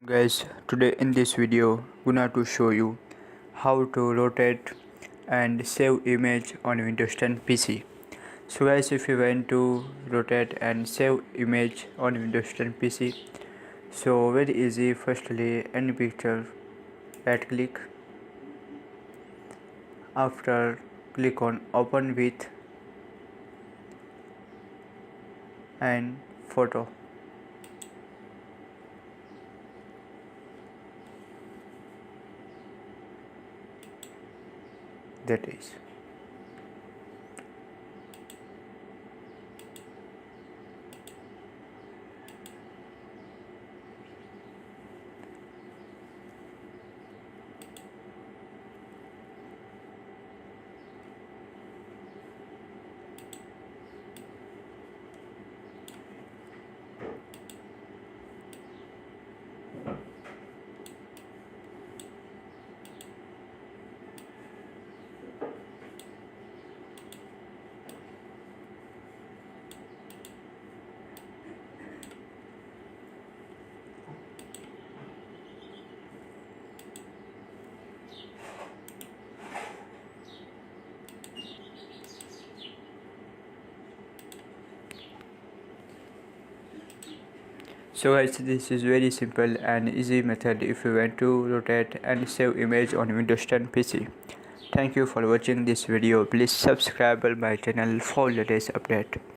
Guys, today in this video gonna to show you how to rotate and save image on Windows 10 PC. So guys, if you want to rotate and save image on Windows 10 PC, so very easy. Firstly, any picture, right click. After click on open with and photo. That is. So guys, this is very simple and easy method if you want to rotate and save image on Windows 10 PC. Thank you for watching this video. Please subscribe my channel for latest update.